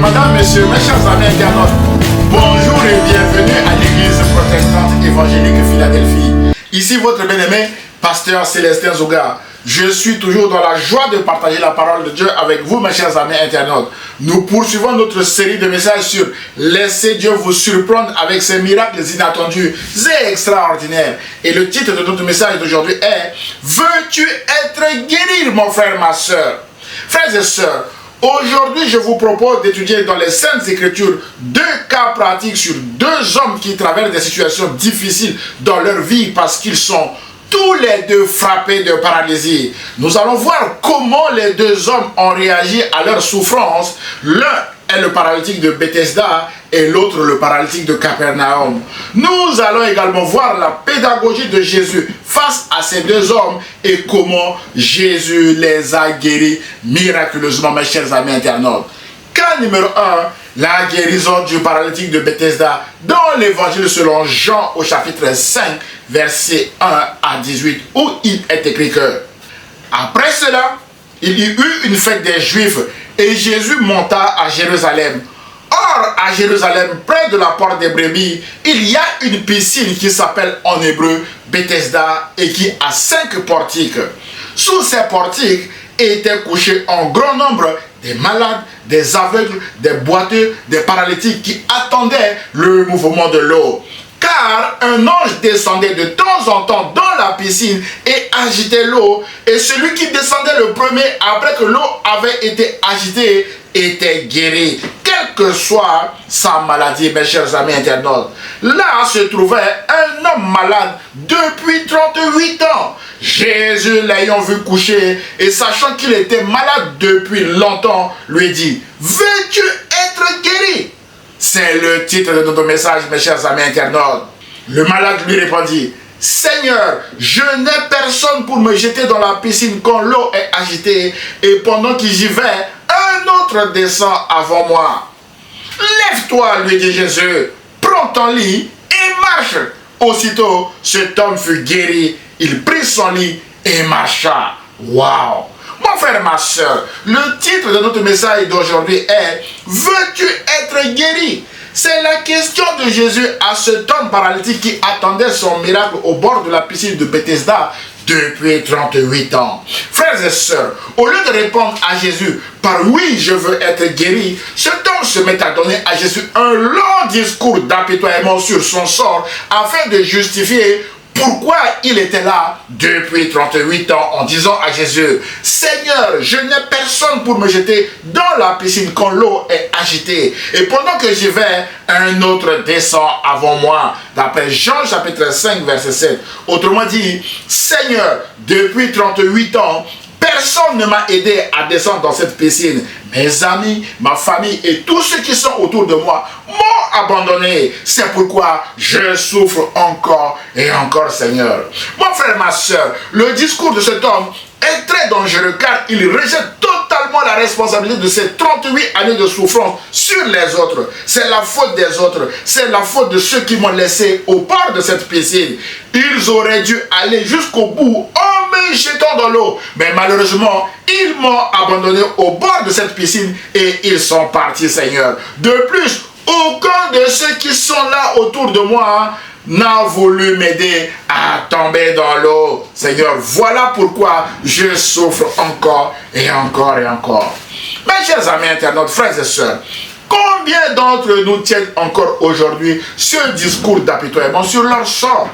Madame, Messieurs, mes chers amis internautes, bonjour et bienvenue à l'église protestante évangélique Philadelphie. Ici votre bien-aimé, pasteur Célestin Zouga. Je suis toujours dans la joie de partager la parole de Dieu avec vous, mes chers amis internautes. Nous poursuivons notre série de messages sur Laissez Dieu vous surprendre avec ses miracles inattendus et extraordinaires. Et le titre de notre message d'aujourd'hui est Veux-tu être guéri, mon frère, ma soeur? Frères et sœurs, aujourd'hui, je vous propose d'étudier dans les Saintes Écritures deux cas pratiques sur deux hommes qui traversent des situations difficiles dans leur vie parce qu'ils sont tous les deux frappés de paralysie. Nous allons voir comment les deux hommes ont réagi à leur souffrance. L'un est le paralytique de Bethesda et l'autre le paralytique de Capernaum. Nous allons également voir la pédagogie de Jésus face à ces deux hommes et comment Jésus les a guéris miraculeusement, mes chers amis internautes. Cas numéro 1, la guérison du paralytique de Bethesda dans l'évangile selon Jean au chapitre 5, versets 1 à 18, où il est écrit que après cela, il y eut une fête des Juifs et Jésus monta à Jérusalem. Or, à Jérusalem, près de la porte des brebis, il y a une piscine qui s'appelle en hébreu Bethesda et qui a 5 portiques. Sous ces portiques étaient couchés en grand nombre des malades, des aveugles, des boiteux, des paralytiques qui attendaient le mouvement de l'eau. Car un ange descendait de temps en temps dans la piscine et agitait l'eau. Et celui qui descendait le premier après que l'eau avait été agitée était guéri, quelle que soit sa maladie, mes chers amis internautes. Là se trouvait un homme malade depuis 38 ans. Jésus, l'ayant vu coucher et sachant qu'il était malade depuis longtemps, lui dit, « Veux-tu être guéri ?» C'est le titre de notre message, mes chers amis internautes. Le malade lui répondit, « Seigneur, je n'ai personne pour me jeter dans la piscine quand l'eau est agitée, et pendant que j'y vais, un autre descend avant moi. » « Lève-toi, lui dit Jésus, prends ton lit et marche. » Aussitôt, cet homme fut guéri, il prit son lit et marcha. Waouh! Mon frère, ma soeur, le titre de notre message d'aujourd'hui est « Veux-tu être guéri ?» C'est la question de Jésus à cet homme paralytique qui attendait son miracle au bord de la piscine de Bethesda depuis 38 ans. Frères et sœurs, au lieu de répondre à Jésus par « Oui, je veux être guéri », cet homme se met à donner à Jésus un long discours d'apitoiement sur son sort afin de justifier pourquoi il était là depuis 38 ans en disant à Jésus, « Seigneur, je n'ai personne pour me jeter dans la piscine quand l'eau est agitée. Et pendant que j'y vais, un autre descend avant moi. » D'après Jean chapitre 5 verset 7. Autrement dit, « Seigneur, depuis 38 ans, personne ne m'a aidé à descendre dans cette piscine. Mes amis, ma famille et tous ceux qui sont autour de moi m'ont abandonné. C'est pourquoi je souffre encore et encore, Seigneur. » Mon frère, ma soeur, le discours de cet homme est très dangereux car il rejette totalement la responsabilité de ces 38 années de souffrance sur les autres. C'est la faute des autres. C'est la faute de ceux qui m'ont laissé au bord de cette piscine. Ils auraient dû aller jusqu'au bout en me jetant dans l'eau. Mais malheureusement, ils m'ont abandonné au bord de cette piscine et ils sont partis, Seigneur. De plus, aucun de ceux qui sont là autour de moi n'a voulu m'aider à tomber dans l'eau. Seigneur, voilà pourquoi je souffre encore et encore et encore. Mes chers amis internautes, frères et sœurs, combien d'entre nous tiennent encore aujourd'hui ce discours d'apitoiement sur leur sort?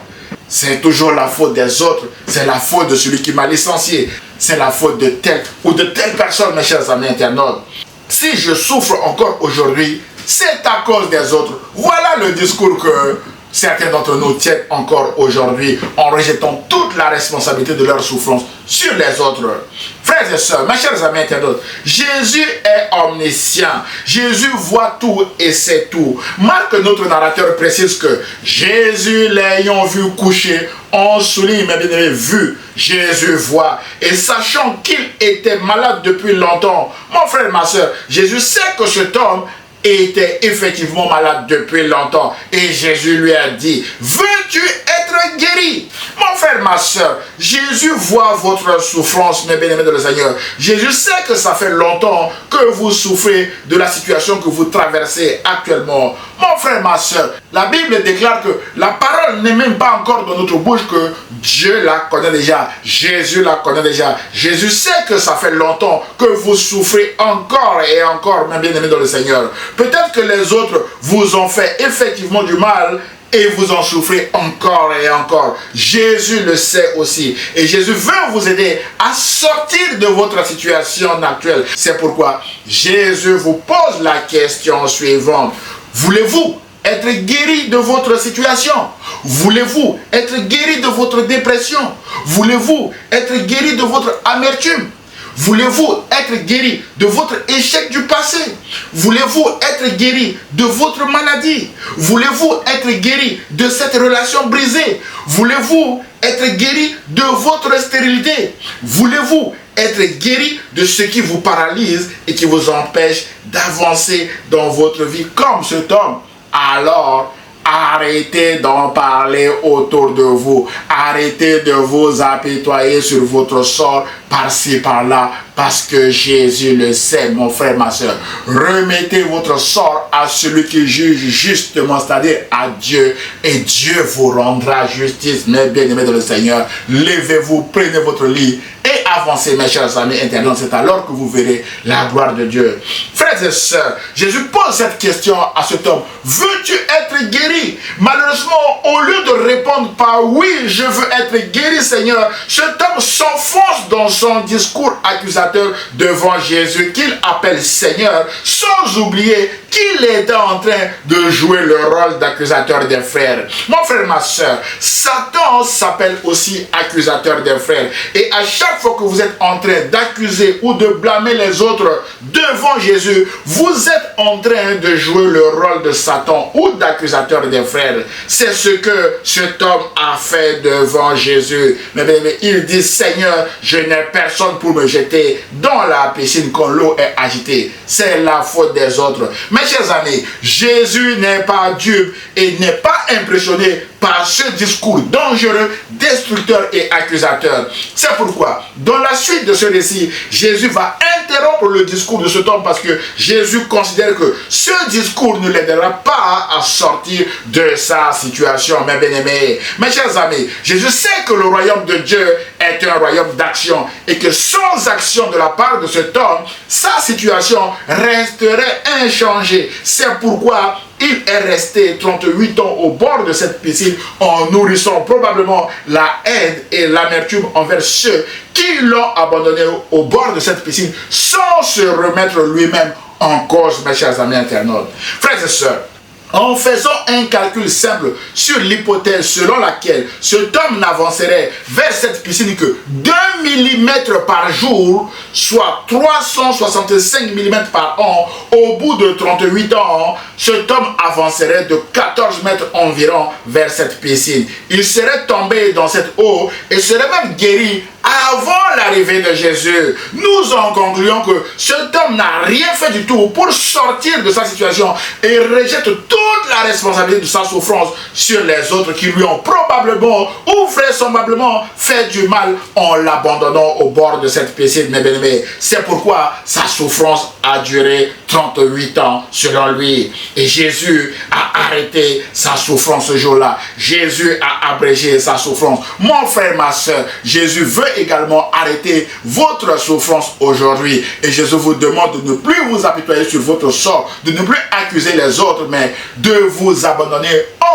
C'est toujours la faute des autres, c'est la faute de celui qui m'a licencié, c'est la faute de telle ou de telle personne, mes chers amis internautes. Si je souffre encore aujourd'hui, c'est à cause des autres. Voilà le discours que certains d'entre nous tiennent encore aujourd'hui en rejetant toute la responsabilité de leur souffrance sur les autres. Frères et sœurs, mes chers amis internautes, Jésus est omniscient. Jésus voit tout et sait tout. Marc, notre narrateur, précise que Jésus l'ayant vu coucher, on souligne, mais bien aimé, vu, Jésus voit. Et sachant qu'il était malade depuis longtemps, mon frère, ma soeur, Jésus sait que cet homme était effectivement malade depuis longtemps. Et Jésus lui a dit, veux-tu être être guéri. Mon frère, ma soeur, Jésus voit votre souffrance, mes bien-aimés dans le Seigneur. Jésus sait que ça fait longtemps que vous souffrez de la situation que vous traversez actuellement. Mon frère, ma soeur, la Bible déclare que la parole n'est même pas encore dans notre bouche, que Dieu la connaît déjà. Jésus la connaît déjà. Jésus sait que ça fait longtemps que vous souffrez encore et encore, mes bien-aimés dans le Seigneur. Peut-être que les autres vous ont fait effectivement du mal et vous en souffrez encore et encore. Jésus le sait aussi. Et Jésus veut vous aider à sortir de votre situation actuelle. C'est pourquoi Jésus vous pose la question suivante. Voulez-vous être guéri de votre situation? Voulez-vous être guéri de votre dépression? Voulez-vous être guéri de votre amertume? Voulez-vous être guéri de votre échec du passé? Voulez-vous être guéri de votre maladie? Voulez-vous être guéri de cette relation brisée? Voulez-vous être guéri de votre stérilité? Voulez-vous être guéri de ce qui vous paralyse et qui vous empêche d'avancer dans votre vie comme cet homme? Alors, arrêtez d'en parler autour de vous. Arrêtez de vous apitoyer sur votre sort par-ci, par-là, parce que Jésus le sait, mon frère, ma soeur. Remettez votre sort à celui qui juge justement, c'est-à-dire à Dieu, et Dieu vous rendra justice, mes bien-aimés dans le Seigneur. Levez-vous, prenez votre lit et avancez, mes chers amis internautes. C'est alors que vous verrez la gloire de Dieu. Frères et sœurs, Jésus pose cette question à cet homme. Veux-tu être guéri? Malheureusement, au lieu de répondre par oui, je veux être guéri, Seigneur, cet homme s'enfonce dans son discours accusateur devant Jésus, qu'il appelle Seigneur, sans oublier qu'il était en train de jouer le rôle d'accusateur des frères. Mon frère, ma soeur, Satan s'appelle aussi accusateur des frères. Et à chaque fois que vous êtes en train d'accuser ou de blâmer les autres devant Jésus, vous êtes en train de jouer le rôle de Satan ou d'accusateur des frères. C'est ce que cet homme a fait devant Jésus. Mais il dit, Seigneur, je n'ai personne pour me jeter dans la piscine quand l'eau est agitée. C'est la faute des autres. Mes chers amis, Jésus n'est pas dupe et n'est pas impressionné par ce discours dangereux, destructeur et accusateur. C'est pourquoi, dans la suite de ce récit, Jésus va interrompre le discours de cet homme parce que Jésus considère que ce discours ne l'aidera pas à sortir de sa situation. Mes bien-aimés, mes chers amis, Jésus sait que le royaume de Dieu est un royaume d'action et que sans action de la part de cet homme, sa situation resterait inchangée. C'est pourquoi il est resté 38 ans au bord de cette piscine en nourrissant probablement la haine et l'amertume envers ceux qui l'ont abandonné au bord de cette piscine sans se remettre lui-même en cause, mes chers amis internautes. Frères et sœurs, en faisant un calcul simple sur l'hypothèse selon laquelle cet homme n'avancerait vers cette piscine que 2 mm par jour, soit 365 mm par an, au bout de 38 ans, cet homme avancerait de 14 mètres environ vers cette piscine. Il serait tombé dans cette eau et serait même guéri avant l'arrivée de Jésus. Nous en concluons que cet homme n'a rien fait du tout pour sortir de sa situation et rejette toute la responsabilité de sa souffrance sur les autres qui lui ont probablement ou vraisemblablement fait du mal en l'abandonnant au bord de cette piscine, mes bien-aimés. C'est pourquoi sa souffrance a duré 38 ans selon lui. Et Jésus a arrêté sa souffrance ce jour-là. Jésus a abrégé sa souffrance. Mon frère, ma soeur, Jésus veut également arrêter votre souffrance aujourd'hui. Et Jésus vous demande de ne plus vous apitoyer sur votre sort, de ne plus accuser les autres, mais de vous abandonner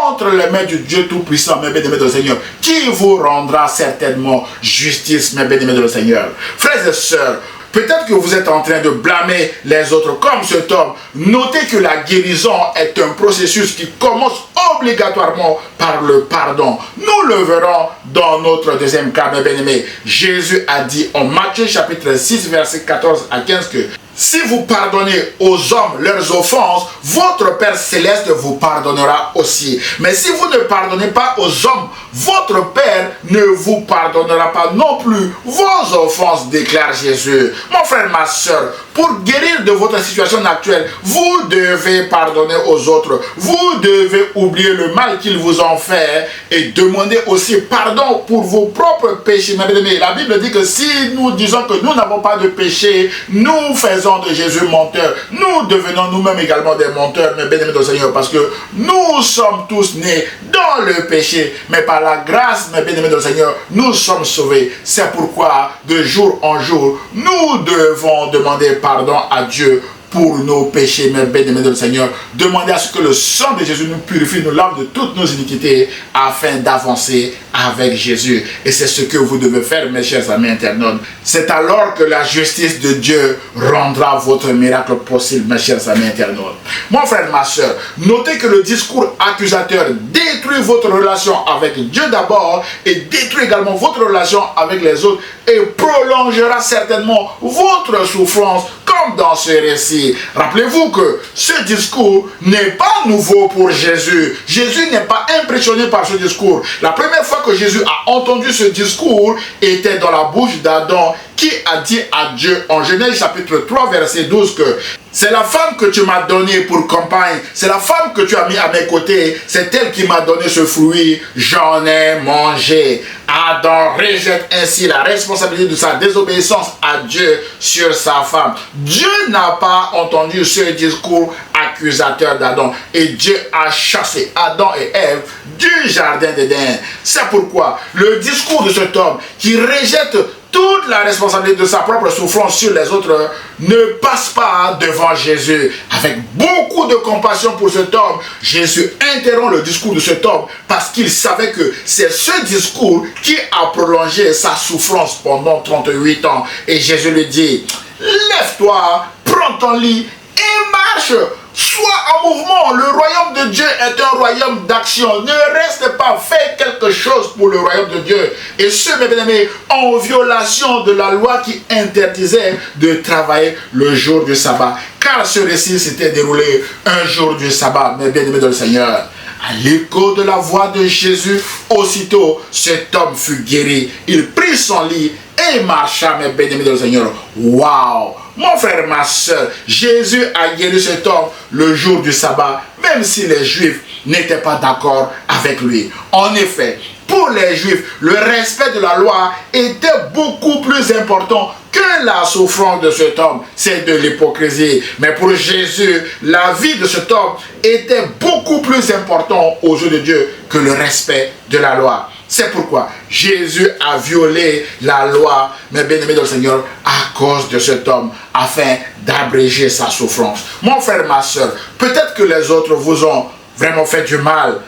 entre les mains du Dieu Tout-Puissant, mes bien-aimés de le Seigneur, qui vous rendra certainement justice, mes bien-aimés de le Seigneur. Frères et sœurs, peut-être que vous êtes en train de blâmer les autres comme cet homme. Notez que la guérison est un processus qui commence obligatoirement par le pardon. Nous le verrons dans notre deuxième cas, mes bien-aimés. Jésus a dit en Matthieu chapitre 6, verset 14 à 15 que si vous pardonnez aux hommes leurs offenses, votre Père Céleste vous pardonnera aussi. Mais si vous ne pardonnez pas aux hommes votre Père ne vous pardonnera pas non plus vos offenses, déclare Jésus. Mon frère, ma soeur, pour guérir de votre situation actuelle, vous devez pardonner aux autres. Vous devez oublier le mal qu'ils vous ont fait et demander aussi pardon pour vos propres péchés. La Bible dit que si nous disons que nous n'avons pas de péché, nous faisons de Jésus menteur. Nous devenons nous-mêmes également des menteurs, mes bien-aimés du Seigneur, parce que nous sommes tous nés dans le péché, mais par la grâce, mes bien-aimés du Seigneur, nous sommes sauvés. C'est pourquoi, de jour en jour, nous devons demander pardon à Dieu pour nos péchés, mes bien-aimés de le Seigneur. Demandez à ce que le sang de Jésus nous purifie, nous lave de toutes nos iniquités, afin d'avancer avec Jésus. Et c'est ce que vous devez faire, mes chers amis internautes. C'est alors que la justice de Dieu rendra votre miracle possible, mes chers amis internautes. Mon frère, ma soeur, notez que le discours accusateur détruit votre relation avec Dieu d'abord et détruit également votre relation avec les autres et prolongera certainement votre souffrance comme dans ce récit. Rappelez-vous que ce discours n'est pas nouveau pour Jésus. Jésus n'est pas impressionné par ce discours. La première fois que Jésus a entendu ce discours était dans la bouche d'Adam qui a dit à Dieu en Genèse chapitre 3 verset 12 que c'est la femme que tu m'as donnée pour compagne, c'est la femme que tu as mis à mes côtés, c'est elle qui m'a donné ce fruit, j'en ai mangé. Adam rejette ainsi la responsabilité de sa désobéissance à Dieu sur sa femme. Dieu n'a pas entendu ce discours accusateur d'Adam et Dieu a chassé Adam et Ève du jardin d'Éden. C'est pourquoi le discours de cet homme qui rejette toute la responsabilité de sa propre souffrance sur les autres ne passe pas devant Jésus. Avec beaucoup de compassion pour cet homme, Jésus interrompt le discours de cet homme parce qu'il savait que c'est ce discours qui a prolongé sa souffrance pendant 38 ans. Et Jésus lui dit, lève-toi, prends ton lit et marche. Sois en mouvement. Le royaume de Dieu est un royaume d'action. Ne reste pas, fais quelque chose pour le royaume de Dieu. Et ce, mes bien-aimés, en violation de la loi qui interdisait de travailler le jour du sabbat. Car ce récit s'était déroulé un jour du sabbat, mes bien-aimés dans le Seigneur. À l'écho de la voix de Jésus, aussitôt cet homme fut guéri. Il prit son lit et marcha, mes bien-aimés dans le Seigneur. Waouh! Mon frère, ma soeur, Jésus a guéri cet homme le jour du sabbat, même si les Juifs n'étaient pas d'accord avec lui. En effet, pour les Juifs, le respect de la loi était beaucoup plus important que la souffrance de cet homme. C'est de l'hypocrisie. Mais pour Jésus, la vie de cet homme était beaucoup plus importante aux yeux de Dieu que le respect de la loi. C'est pourquoi Jésus a violé la loi, mes bien-aimés dans le Seigneur, à cause de cet homme, afin d'abréger sa souffrance. Mon frère, ma soeur, peut-être que les autres vous ont vraiment fait du mal.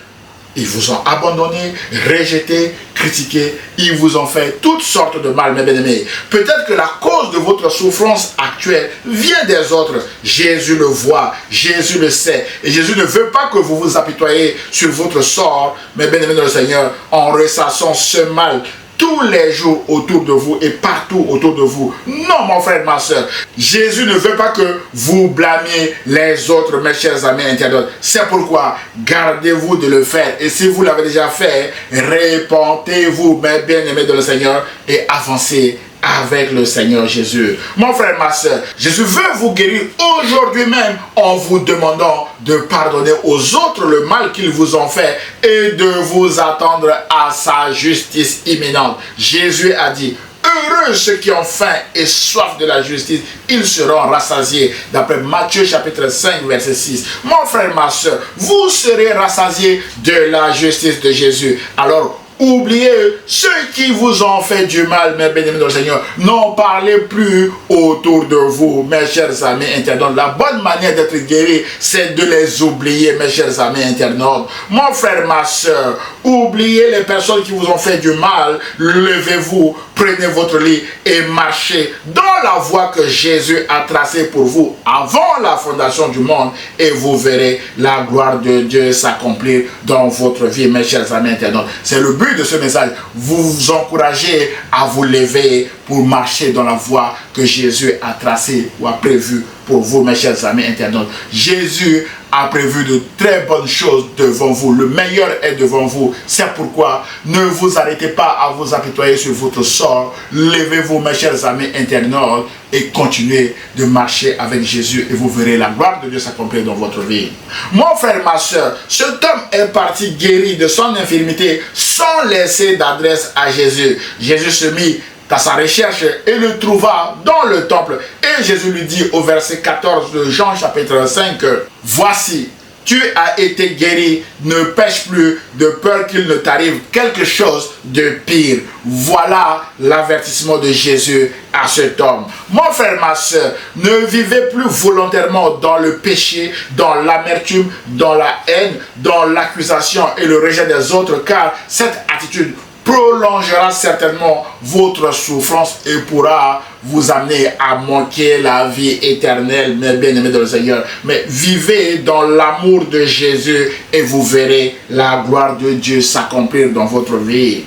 Ils vous ont abandonné, rejeté, critiqué. Ils vous ont fait toutes sortes de mal, mes bien-aimés. Peut-être que la cause de votre souffrance actuelle vient des autres. Jésus le voit, Jésus le sait. Et Jésus ne veut pas que vous vous apitoyez sur votre sort, mes bien-aimés dans le Seigneur, en ressassant ce mal tous les jours autour de vous et partout autour de vous. Non, mon frère, ma soeur. Jésus ne veut pas que vous blâmiez les autres, mes chers amis internautes. C'est pourquoi gardez-vous de le faire. Et si vous l'avez déjà fait, répentez-vous, mes bien-aimés de le Seigneur, et avancez avec le Seigneur Jésus. Mon frère, ma soeur, Jésus veut vous guérir aujourd'hui même en vous demandant de pardonner aux autres le mal qu'ils vous ont fait et de vous attendre à sa justice imminente. Jésus a dit, heureux ceux qui ont faim et soif de la justice, ils seront rassasiés. D'après Matthieu chapitre 5 verset 6. Mon frère, ma soeur, vous serez rassasiés de la justice de Jésus. Alors, oubliez ceux qui vous ont fait du mal, mes bien-aimés dans le Seigneur. N'en parlez plus autour de vous, mes chers amis internautes. La bonne manière d'être guéri, c'est de les oublier, mes chers amis internautes. Mon frère, ma soeur, oubliez les personnes qui vous ont fait du mal. Levez-vous, prenez votre lit et marchez dans la voie que Jésus a tracée pour vous avant la fondation du monde, et vous verrez la gloire de Dieu s'accomplir dans votre vie, mes chers amis internautes. C'est le but de ce message, vous encourager à vous lever pour marcher dans la voie que Jésus a tracée ou a prévue pour vous, mes chers amis internautes. Jésus a prévu de très bonnes choses devant vous. Le meilleur est devant vous. C'est pourquoi ne vous arrêtez pas à vous apitoyer sur votre sort. Levez-vous, mes chers amis internautes, et continuez de marcher avec Jésus et vous verrez la gloire de Dieu s'accomplir dans votre vie. Mon frère, ma soeur, cet homme est parti guéri de son infirmité sans laisser d'adresse à Jésus. Jésus se mit à sa recherche et le trouva dans le temple. Et Jésus lui dit au verset 14 de Jean chapitre 5, « Voici, tu as été guéri, ne pêche plus de peur qu'il ne t'arrive quelque chose de pire. » Voilà l'avertissement de Jésus à cet homme. Mon frère, ma soeur, ne vivez plus volontairement dans le péché, dans l'amertume, dans la haine, dans l'accusation et le rejet des autres, car cette attitude prolongera certainement votre souffrance et pourra vous amener à manquer la vie éternelle, mes bien-aimés dans le Seigneur. Mais vivez dans l'amour de Jésus et vous verrez la gloire de Dieu s'accomplir dans votre vie.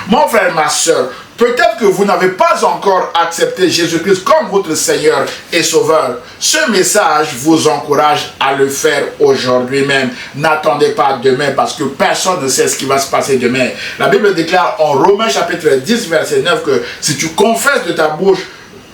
Mon frère, ma soeur, peut-être que vous n'avez pas encore accepté Jésus-Christ comme votre Seigneur et Sauveur. Ce message vous encourage à le faire aujourd'hui même. N'attendez pas demain parce que personne ne sait ce qui va se passer demain. La Bible déclare en Romains chapitre 10 verset 9 que si tu confesses de ta bouche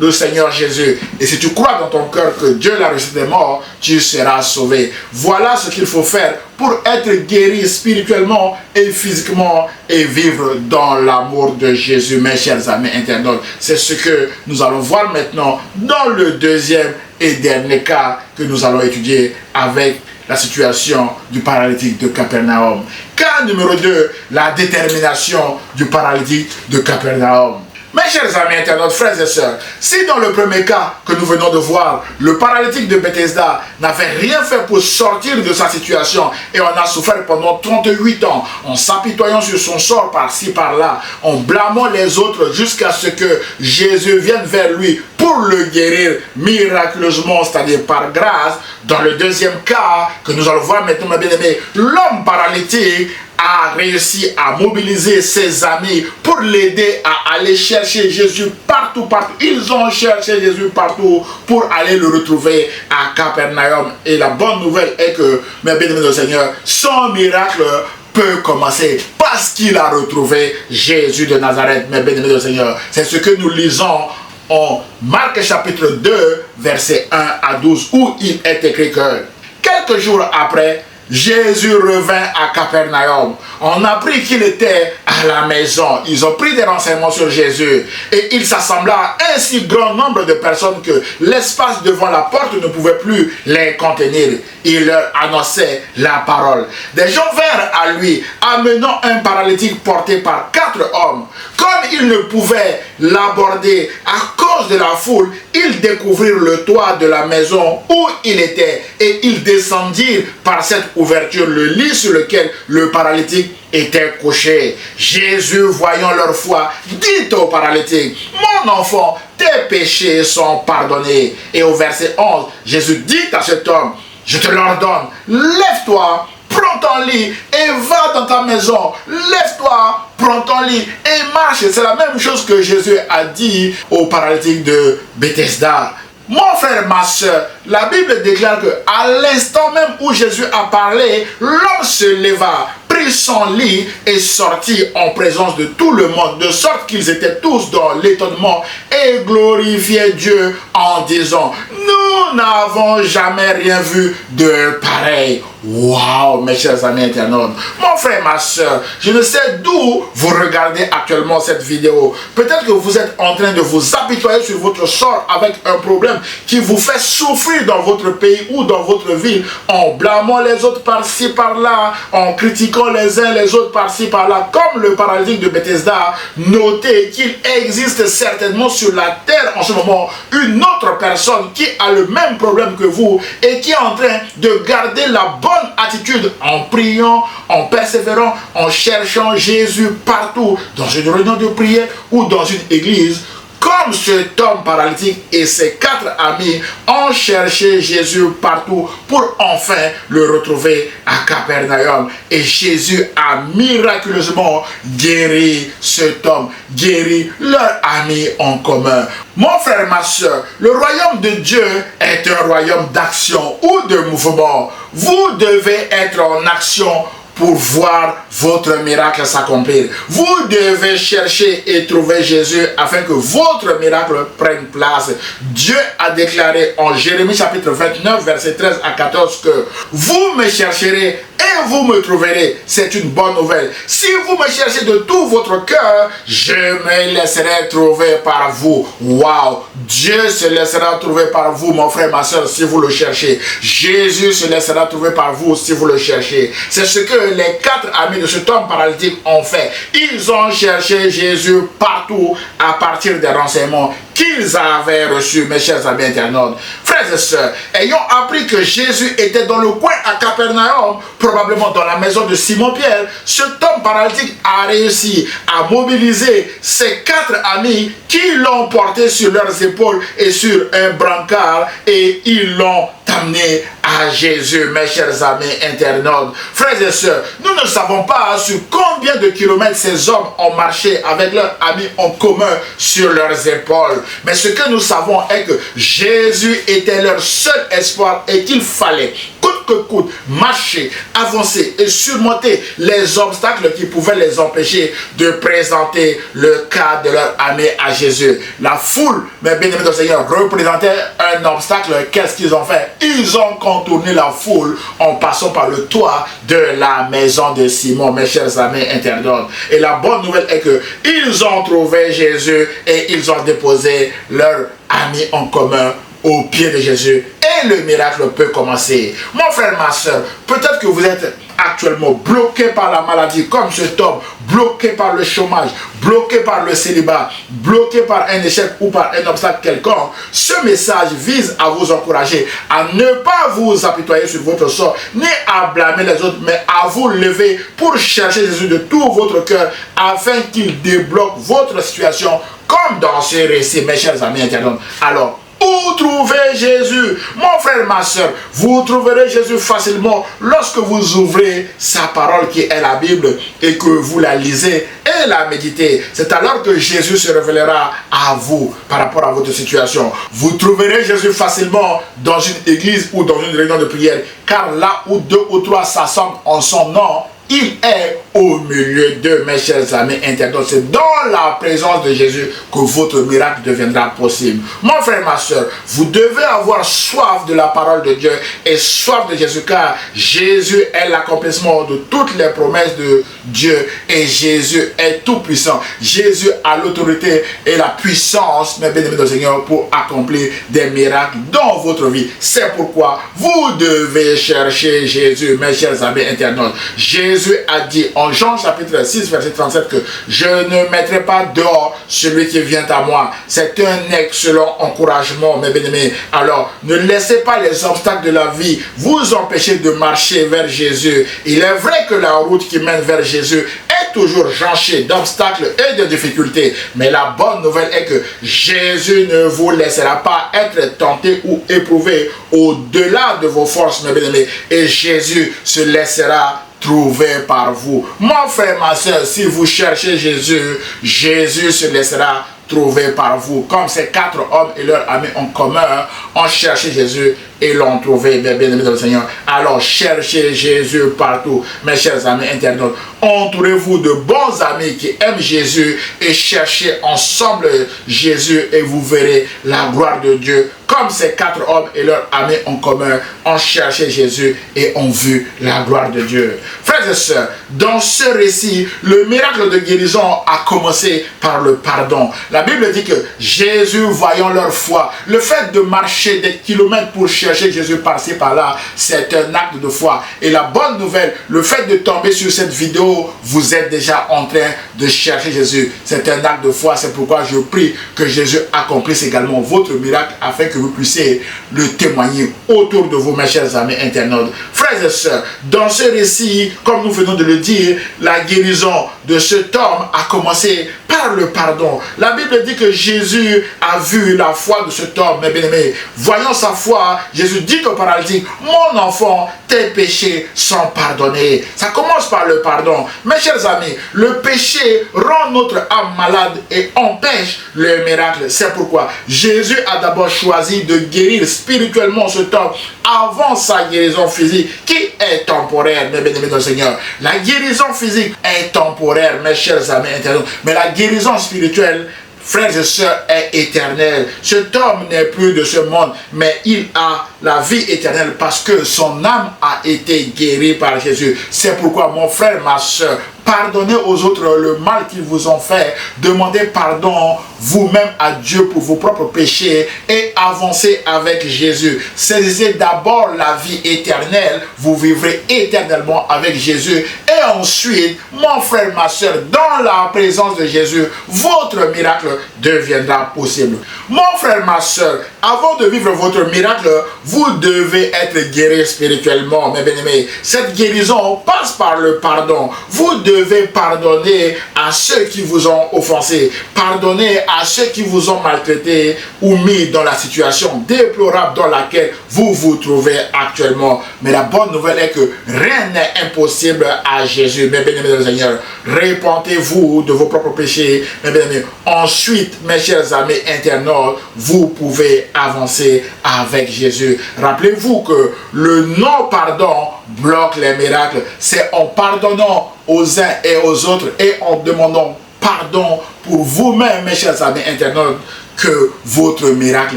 le Seigneur Jésus et si tu crois dans ton cœur que Dieu l'a ressuscité des morts, tu seras sauvé. Voilà ce qu'il faut faire pour être guéri spirituellement et physiquement et vivre dans l'amour de Jésus, mes chers amis internautes. C'est ce que nous allons voir maintenant dans le deuxième et dernier cas que nous allons étudier avec la situation du paralytique de Capernaum. Cas numéro 2, la détermination du paralytique de Capernaum. Mes chers amis internautes, frères et sœurs, si dans le premier cas que nous venons de voir, le paralytique de Bethesda n'avait rien fait pour sortir de sa situation et on a souffert pendant 38 ans en s'apitoyant sur son sort par-ci par-là, en blâmant les autres jusqu'à ce que Jésus vienne vers lui pour le guérir miraculeusement, c'est-à-dire par grâce. Dans le deuxième cas que nous allons voir maintenant, mes bien-aimés, l'homme paralytique a réussi à mobiliser ses amis pour l'aider à aller chercher Jésus partout. Ils ont cherché Jésus partout pour aller le retrouver à Capernaum. Et la bonne nouvelle est que, mes bien-aimés du Seigneur, son miracle peut commencer parce qu'il a retrouvé Jésus de Nazareth, mes bien-aimés du Seigneur. C'est ce que nous lisons en Marc chapitre 2, versets 1 à 12, où il est écrit que quelques jours après, Jésus revint à Capernaum. On a appris qu'il était à la maison. Ils ont pris des renseignements sur Jésus. Et il s'assembla un si grand nombre de personnes que l'espace devant la porte ne pouvait plus les contenir. Il leur annonçait la parole. Des gens vinrent à lui, amenant un paralytique porté par 4 hommes. Comme ils ne pouvaient l'aborder à cause de la foule, ils découvrirent le toit de la maison où il était. Et ils descendirent par cette ouverture le lit sur lequel le paralytique était couché. Jésus, voyant leur foi, dit au paralytique, « Mon enfant, tes péchés sont pardonnés. » Et au verset 11, Jésus dit à cet homme, « Je te l'ordonne, lève-toi, prends ton lit et va dans ta maison. Lève-toi, prends ton lit et marche. » C'est la même chose que Jésus a dit au paralytique de Bethesda. Mon frère, ma soeur, la Bible déclare que à l'instant même où Jésus a parlé, l'homme se leva, prit son lit et sortit en présence de tout le monde, de sorte qu'ils étaient tous dans l'étonnement et glorifiaient Dieu en disant, « Nous n'avons jamais rien vu de pareil. » Waouh, mes chers amis internautes. Mon frère, ma soeur, je ne sais d'où vous regardez actuellement cette vidéo. Peut-être que vous êtes en train de vous apitoyer sur votre sort avec un problème qui vous fait souffrir dans votre pays ou dans votre ville, en blâmant les autres par-ci par-là, en critiquant les uns les autres par-ci par-là, comme le paralytique de Bethesda. Notez qu'il existe certainement sur la terre en ce moment une autre personne qui a le même problème que vous et qui est en train de garder la bonne attitude en priant, en persévérant, en cherchant Jésus partout, dans une réunion de prière ou dans une église, comme comme cet homme paralytique et ses 4 amis ont cherché Jésus partout pour enfin le retrouver à Capernaum. Et Jésus a miraculeusement guéri cet homme, guéri leur ami en commun. Mon frère, ma soeur, le royaume de Dieu est un royaume d'action ou de mouvement. Vous devez être en action pour voir votre miracle s'accomplir. Vous devez chercher et trouver Jésus afin que votre miracle prenne place. Dieu a déclaré en Jérémie chapitre 29, verset 13 à 14 que vous me chercherez et vous me trouverez. C'est une bonne nouvelle. Si vous me cherchez de tout votre cœur, je me laisserai trouver par vous. Waouh! Dieu se laissera trouver par vous, mon frère, ma soeur, si vous le cherchez. Jésus se laissera trouver par vous si vous le cherchez. C'est ce que les 4 amis de cet homme paralytique ont fait. Ils ont cherché Jésus partout à partir des renseignements qu'ils avaient reçus, mes chers amis internautes. Frères et sœurs, ayant appris que Jésus était dans le coin à Capernaum, probablement dans la maison de Simon-Pierre, cet homme paralytique a réussi à mobiliser ses 4 amis qui l'ont porté sur leurs épaules et sur un brancard et ils l'ont amené à Jésus, mes chers amis internautes. Frères et sœurs, nous ne savons pas sur combien de kilomètres ces hommes ont marché avec leurs amis en commun sur leurs épaules. Mais ce que nous savons est que Jésus était leur seul espoir et qu'il fallait coûte que coûte marcher, avancer et surmonter les obstacles qui pouvaient les empêcher de présenter le cas de leur ami à Jésus. La foule, mes bien-aimés du Seigneur, représentait un obstacle. Qu'est-ce qu'ils ont fait? Ils ont contourné la foule en passant par le toit de la maison de Simon, mes chers amis internautes. Et la bonne nouvelle est que ils ont trouvé Jésus et ils ont déposé leur ami en commun au pied de Jésus et le miracle peut commencer. Mon frère, ma soeur, peut-être que vous êtes actuellement bloqué par la maladie comme cet homme, bloqué par le chômage, bloqué par le célibat, bloqué par un échec ou par un obstacle quelconque. Ce message vise à vous encourager à ne pas vous apitoyer sur votre sort, ni à blâmer les autres, mais à vous lever pour chercher Jésus de tout votre cœur afin qu'il débloque votre situation comme dans ce récit, mes chers amis internautes. Alors, où trouver Jésus? Mon frère, ma soeur, vous trouverez Jésus facilement lorsque vous ouvrez sa parole qui est la Bible et que vous la lisez et la méditez. C'est alors que Jésus se révélera à vous par rapport à votre situation. Vous trouverez Jésus facilement dans une église ou dans une réunion de prière, car là où 2 ou 3 s'assemblent en son nom, il est au milieu d'eux, mes chers amis internautes. C'est dans la présence de Jésus que votre miracle deviendra possible. Mon frère, ma soeur, vous devez avoir soif de la parole de Dieu et soif de Jésus, car Jésus est l'accomplissement de toutes les promesses de Dieu et Jésus est tout puissant. Jésus a l'autorité et la puissance, mes bien-aimés du Seigneur, pour accomplir des miracles dans votre vie. C'est pourquoi vous devez chercher Jésus, mes chers amis internautes. Jésus a dit en Jean chapitre 6 verset 37 que je ne mettrai pas dehors celui qui vient à moi. C'est un excellent encouragement, mes bien-aimés. Alors ne laissez pas les obstacles de la vie vous empêcher de marcher vers Jésus. Il est vrai que la route qui mène vers Jésus est toujours jonchée d'obstacles et de difficultés, mais la bonne nouvelle est que Jésus ne vous laissera pas être tenté ou éprouvé au-delà de vos forces, mes bien-aimés, et Jésus se laissera trouvé par vous. Mon frère, ma soeur, si vous cherchez Jésus, Jésus se laissera trouver par vous. Comme ces 4 hommes et leurs amis en commun ont cherché Jésus et l'ont trouvé, bien aimé dans le Seigneur. Alors cherchez Jésus partout, mes chers amis internautes. Entourez-vous de bons amis qui aiment Jésus et cherchez ensemble Jésus et vous verrez la gloire de Dieu. Comme ces 4 hommes et leurs amis en commun ont cherché Jésus et ont vu la gloire de Dieu. Frères et sœurs, dans ce récit, le miracle de guérison a commencé par le pardon. La Bible dit que Jésus, voyant leur foi, le fait de marcher des kilomètres pour chercher chercher Jésus par-ci, par-là, c'est un acte de foi. Et la bonne nouvelle, le fait de tomber sur cette vidéo, vous êtes déjà en train de chercher Jésus. C'est un acte de foi, c'est pourquoi je prie que Jésus accomplisse également votre miracle afin que vous puissiez le témoigner autour de vous, mes chers amis internautes. Frères et sœurs, dans ce récit, comme nous venons de le dire, la guérison de cet homme a commencé par le pardon. La Bible dit que Jésus a vu la foi de cet homme, mes bien-aimés. Voyant sa foi, Jésus dit au paralytique, mon enfant, tes péchés sont pardonnés. Ça commence par le pardon. Mes chers amis, le péché rend notre âme malade et empêche le miracle. C'est pourquoi Jésus a d'abord choisi de guérir spirituellement cet homme avant sa guérison physique, qui est temporaire, mes bien-aimés dans le Seigneur. La guérison physique est temporaire, mes chers amis internautes, mais la guérison spirituelle, frères et sœurs, est éternelle. Cet homme n'est plus de ce monde, mais il a la vie éternelle parce que son âme a été guérie par Jésus. C'est pourquoi, mon frère, ma sœur, pardonnez aux autres le mal qu'ils vous ont fait. Demandez pardon vous-même à Dieu pour vos propres péchés et avancez avec Jésus. Saisissez d'abord la vie éternelle. Vous vivrez éternellement avec Jésus. Et ensuite, mon frère, ma soeur, dans la présence de Jésus, votre miracle deviendra possible. Mon frère, ma soeur, avant de vivre votre miracle, vous devez être guéri spirituellement, mes bien-aimés. Cette guérison passe par le pardon. Vous devez pardonner à ceux qui vous ont offensé. Pardonnez à ceux qui vous ont maltraité ou mis dans la situation déplorable dans laquelle vous vous trouvez actuellement. Mais la bonne nouvelle est que rien n'est impossible à Jésus. Mes bien-aimés dans le Seigneur, repentez-vous de vos propres péchés. Mes bien-aimés, ensuite, mes chers amis internautes, vous pouvez avancer avec Jésus. Rappelez-vous que le non-pardon bloque les miracles. C'est en pardonnant aux uns et aux autres et en demandant pardon pour vous-même, mes chers amis internautes, que votre miracle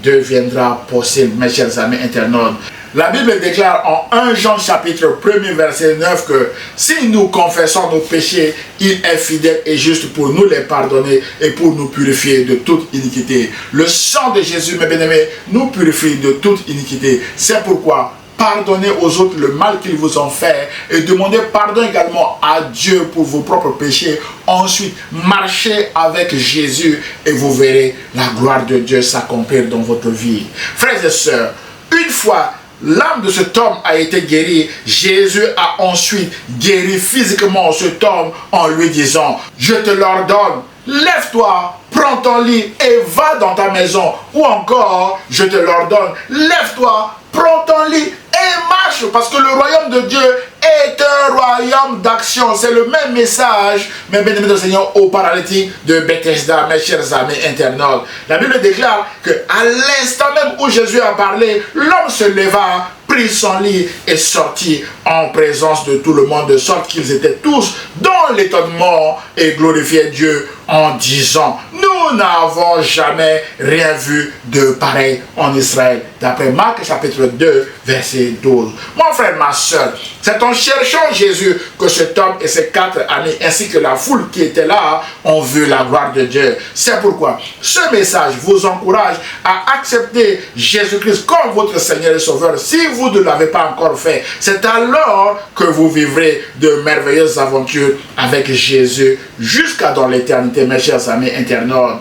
deviendra possible, mes chers amis internautes. La Bible déclare en 1 Jean chapitre 1er verset 9 que si nous confessons nos péchés, il est fidèle et juste pour nous les pardonner et pour nous purifier de toute iniquité. Le sang de Jésus, mes bien-aimés, nous purifie de toute iniquité. C'est pourquoi pardonnez aux autres le mal qu'ils vous ont fait et demandez pardon également à Dieu pour vos propres péchés. Ensuite, marchez avec Jésus et vous verrez la gloire de Dieu s'accomplir dans votre vie. Frères et sœurs, une fois l'âme de cet homme a été guérie, Jésus a ensuite guéri physiquement cet homme en lui disant, je te l'ordonne, lève-toi, prends ton lit et va dans ta maison. Ou encore, je te l'ordonne, lève-toi, prends ton lit et marche, parce que le royaume de Dieu est un royaume d'action. C'est le même message, mes bien-aimés du Seigneur, au paralytique de Bethesda, mes chers amis internautes. La Bible déclare qu'à l'instant même où Jésus a parlé, l'homme se leva, prit son lit et sortit en présence de tout le monde, de sorte qu'ils étaient tous dans l'étonnement et glorifiaient Dieu en disant, nous n'avons jamais rien vu de pareil en Israël. D'après Marc chapitre 2, verset 12. Mon frère, ma soeur, c'est en cherchant Jésus que cet homme et ses 4 amis, ainsi que la foule qui était là, ont vu la gloire de Dieu. C'est pourquoi ce message vous encourage à accepter Jésus-Christ comme votre Seigneur et Sauveur. Si vous ne l'avez pas encore fait, c'est alors que vous vivrez de merveilleuses aventures avec Jésus jusqu'à dans l'éternité, mes chers amis internautes.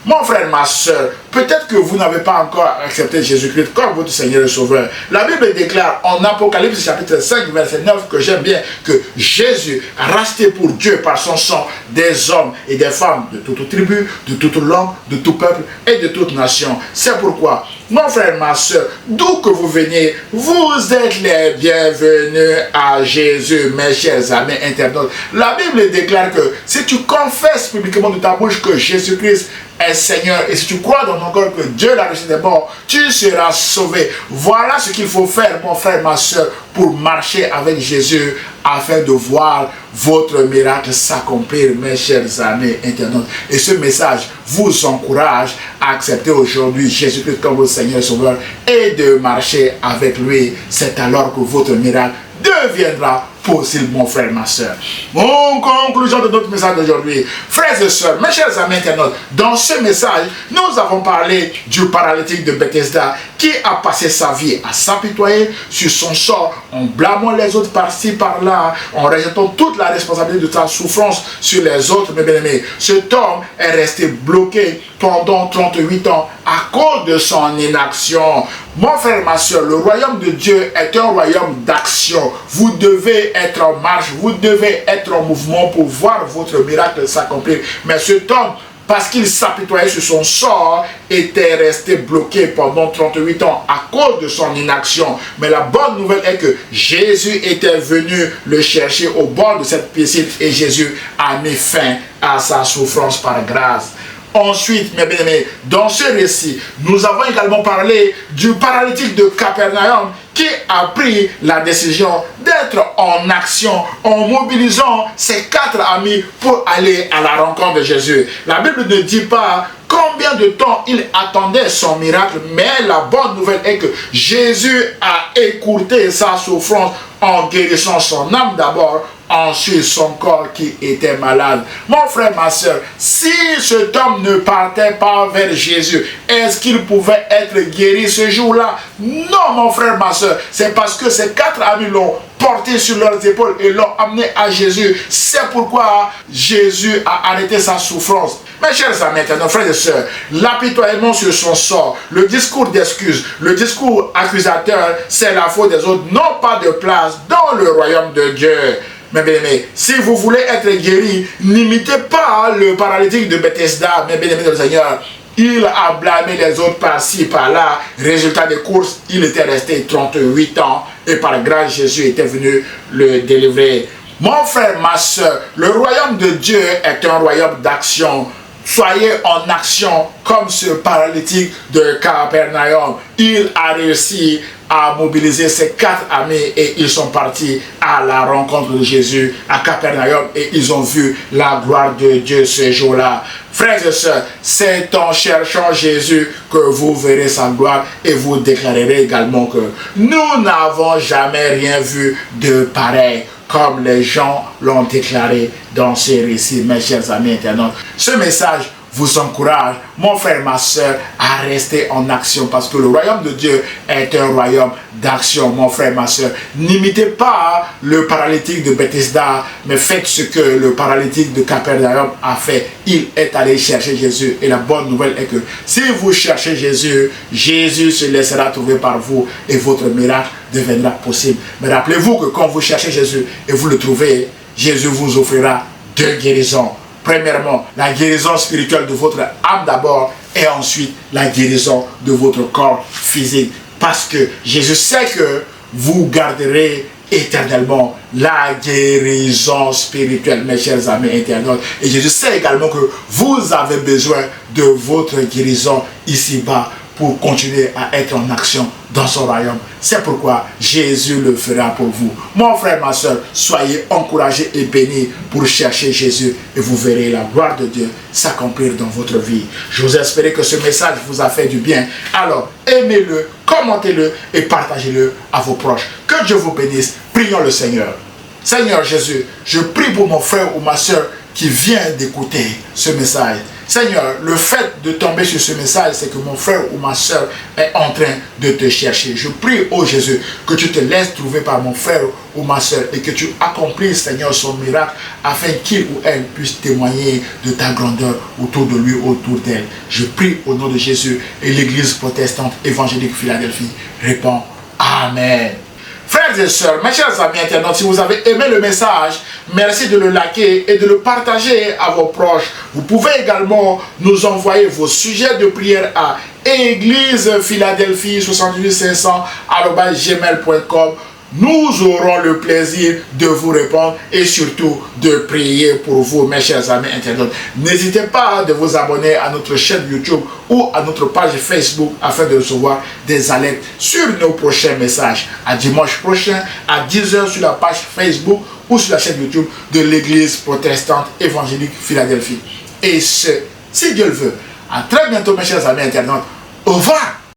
Mon frère, ma soeur, peut-être que vous n'avez pas encore accepté Jésus-Christ comme votre Seigneur et Sauveur. La Bible déclare en Apocalypse chapitre 5 verset 9 que j'aime bien que Jésus a racheté pour Dieu par son sang des hommes et des femmes de toute tribu, de toute langue, de tout peuple et de toute nation. C'est pourquoi, mon frère, ma soeur, d'où que vous veniez, vous êtes les bienvenus à Jésus, mes chers amis internautes. La Bible déclare que si tu confesses publiquement de ta bouche que Jésus-Christ est Seigneur, et si tu crois dans ton cœur que Dieu l'a reçu des morts, tu seras sauvé. Voilà ce qu'il faut faire, mon frère, ma soeur, pour marcher avec Jésus afin de voir votre miracle s'accomplir, mes chers amis internautes. Et ce message vous encourage à accepter aujourd'hui Jésus-Christ comme votre Seigneur et Sauveur et de marcher avec lui. C'est alors que votre miracle deviendra possible, mon frère, ma soeur. En conclusion de notre message d'aujourd'hui, frères et sœurs, mes chers amis internautes, dans ce message, nous avons parlé du paralytique de Bethesda qui a passé sa vie à s'apitoyer sur son sort en blâmant les autres par-ci, par-là, en rejetant toute la responsabilité de sa souffrance sur les autres, mes bien-aimés. Cet homme est resté bloqué pendant 38 ans à cause de son inaction. Mon frère, ma soeur, le royaume de Dieu est un royaume d'action. Vous devez être en marche, vous devez être en mouvement pour voir votre miracle s'accomplir. Mais cet homme, parce qu'il s'apitoyait sur son sort, était resté bloqué pendant 38 ans à cause de son inaction. Mais la bonne nouvelle est que Jésus était venu le chercher au bord de cette piscine et Jésus a mis fin à sa souffrance par grâce. Ensuite, mes bien-aimés, dans ce récit, nous avons également parlé du paralytique de Capernaum qui a pris la décision d'être en action en mobilisant ses 4 amis pour aller à la rencontre de Jésus. La Bible ne dit pas combien de temps il attendait son miracle, mais la bonne nouvelle est que Jésus a écourté sa souffrance en guérissant son âme d'abord, ensuite son corps qui était malade. Mon frère, ma soeur, si cet homme ne partait pas vers Jésus, est-ce qu'il pouvait être guéri ce jour-là? Non, mon frère, ma soeur, c'est parce que ces 4 amis l'ont porté sur leurs épaules et l'ont amené à Jésus. C'est pourquoi Jésus a arrêté sa souffrance. Mes chers amis, nos frères et sœurs, l'apitoiement sur son sort, le discours d'excuse, le discours accusateur, c'est la faute des autres, n'ont pas de place dans le royaume de Dieu. Mes bien-aimés, si vous voulez être guéri, n'imitez pas le paralytique de Bethesda, mes bien-aimés du Seigneur. Il a blâmé les autres par-ci, par-là. Résultat des courses, il était resté 38 ans et par grâce, Jésus était venu le délivrer. Mon frère, ma soeur, le royaume de Dieu est un royaume d'action. Soyez en action comme ce paralytique de Capernaum. Il a réussi à mobiliser ses 4 amis et ils sont partis à la rencontre de Jésus à Capernaum et ils ont vu la gloire de Dieu ce jour-là. Frères et sœurs, c'est en cherchant Jésus que vous verrez sa gloire et vous déclarerez également que nous n'avons jamais rien vu de pareil, comme les gens l'ont déclaré dans ces récits, mes chers amis internautes. Ce message vous encourage, mon frère, ma soeur, à rester en action parce que le royaume de Dieu est un royaume d'action, mon frère, ma soeur. N'imitez pas le paralytique de Bethesda, mais faites ce que le paralytique de Capernaum a fait. Il est allé chercher Jésus et la bonne nouvelle est que si vous cherchez Jésus, Jésus se laissera trouver par vous et votre miracle deviendra possible. Mais rappelez-vous que quand vous cherchez Jésus et vous le trouvez, Jésus vous offrira 2 guérisons. Premièrement, la guérison spirituelle de votre âme d'abord et ensuite la guérison de votre corps physique. Parce que Jésus sait que vous garderez éternellement la guérison spirituelle, mes chers amis internautes. Et Jésus sait également que vous avez besoin de votre guérison ici-bas pour continuer à être en action dans son royaume. C'est pourquoi Jésus le fera pour vous. Mon frère, ma soeur, soyez encouragés et bénis pour chercher Jésus et vous verrez la gloire de Dieu s'accomplir dans votre vie. Je vous espère que ce message vous a fait du bien. Alors, aimez-le, commentez-le et partagez-le à vos proches. Que Dieu vous bénisse. Prions le Seigneur. Seigneur Jésus, je prie pour mon frère ou ma soeur qui vient d'écouter ce message. Seigneur, le fait de tomber sur ce message, c'est que mon frère ou ma soeur est en train de te chercher. Je prie, ô Jésus, que tu te laisses trouver par mon frère ou ma soeur et que tu accomplisses, Seigneur, son miracle afin qu'il ou elle puisse témoigner de ta grandeur autour de lui, autour d'elle. Je prie au nom de Jésus et l'Église protestante évangélique Philadelphie répond Amen. Frères et sœurs, mes chers amis internautes, si vous avez aimé le message, merci de le liker et de le partager à vos proches. Vous pouvez également nous envoyer vos sujets de prière à église-philadelphie78500@gmail.com. Nous aurons le plaisir de vous répondre et surtout de prier pour vous, mes chers amis internautes. N'hésitez pas de vous abonner à notre chaîne YouTube ou à notre page Facebook afin de recevoir des alertes sur nos prochains messages. À dimanche prochain à 10 h sur la page Facebook ou sur la chaîne YouTube de l'Église protestante évangélique Philadelphie. Et ce, si Dieu le veut, à très bientôt, mes chers amis internautes. Au revoir.